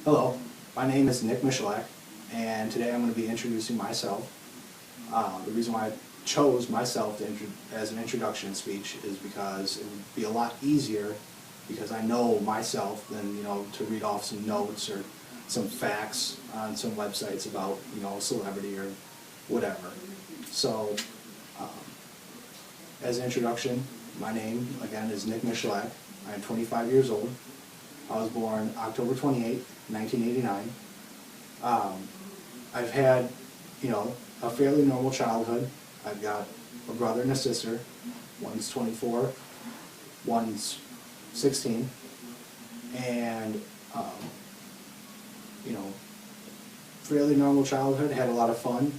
Hello, my name is Nick Michalak, and today I'm going to be introducing myself. The reason why I chose myself as an introduction speech is because it would be a lot easier because I know myself than to read off some notes or some facts on some websites about a celebrity or whatever. So, um, as an introduction, my name again is Nick Michalak. I am 25 years old. I was born October 28th, 1989. I've had, a fairly normal childhood. I've got a brother and a sister. One's 24, one's 16. And, fairly normal childhood, had a lot of fun.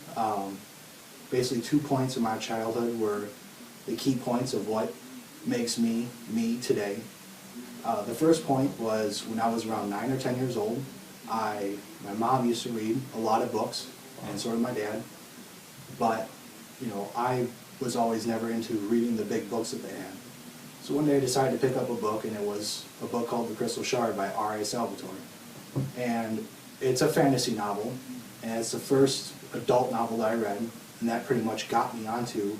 Basically 2 points of my childhood were the key points of what makes me, me today. The first point was when I was around 9 or 10 years old. My mom used to read a lot of books, and so did my dad. But, I was always never into reading the big books that they had. So one day I decided to pick up a book, and it was a book called The Crystal Shard by R.A. Salvatore. And it's a fantasy novel, and it's the first adult novel that I read, and that pretty much got me onto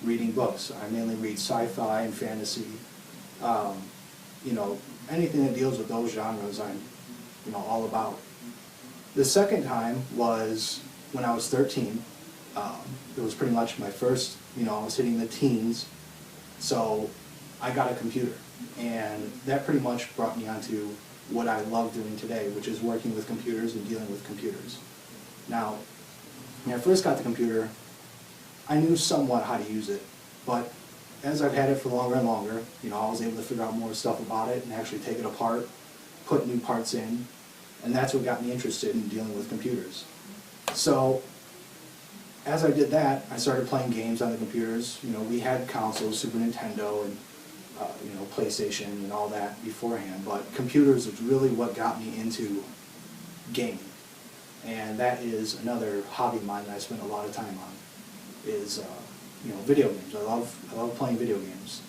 reading books. I mainly read sci-fi and fantasy. Anything that deals with those genres I'm, all about. The second time was when I was 13. It was pretty much my first, I was hitting the teens, so I got a computer. And that pretty much brought me onto what I love doing today, which is working with computers and dealing with computers. Now, when I first got the computer, I knew somewhat how to use it, but as I've had it for longer and longer, I was able to figure out more stuff about it and actually take it apart, put new parts in, and that's what got me interested in dealing with computers. So, as I did that, I started playing games on the computers. We had consoles, Super Nintendo, and PlayStation and all that beforehand, but computers was really what got me into gaming. And that is another hobby of mine that I spend a lot of time on, is video games. I love playing video games.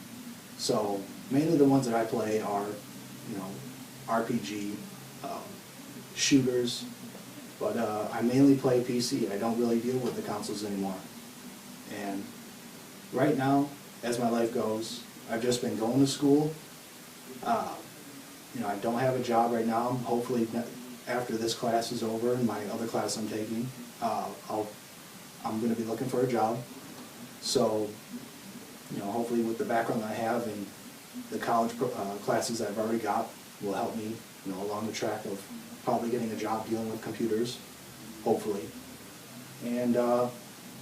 So mainly the ones that I play are, RPG, shooters, but I mainly play PC. I don't really deal with the consoles anymore. And right now, as my life goes, I've just been going to school. I don't have a job right now. Hopefully, after this class is over and my other class I'm taking, I'm going to be looking for a job. So, hopefully with the background that I have and the college classes that I've already got will help me, along the track of probably getting a job dealing with computers, hopefully. And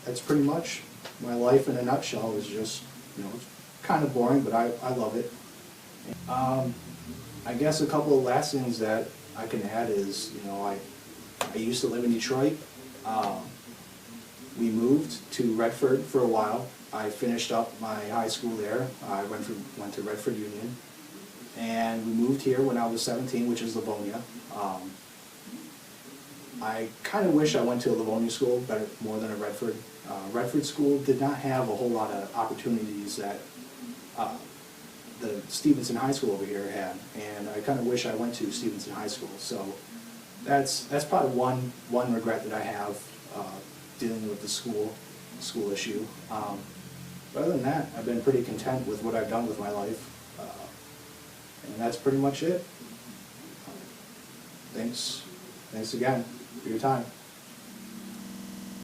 that's pretty much my life in a nutshell. Is just, it's kind of boring, but I love it. I guess a couple of last things that I can add is, I used to live in Detroit. We moved to Redford for a while. I finished up my high school there. I went to Redford Union. And we moved here when I was 17, which is Livonia. I kind of wish I went to a Livonia school more than a Redford. Redford school did not have a whole lot of opportunities that the Stevenson High School over here had. And I kind of wish I went to Stevenson High School. So that's probably one regret that I have, dealing with the school issue. But other than that, I've been pretty content with what I've done with my life. And that's pretty much it. Thanks again for your time.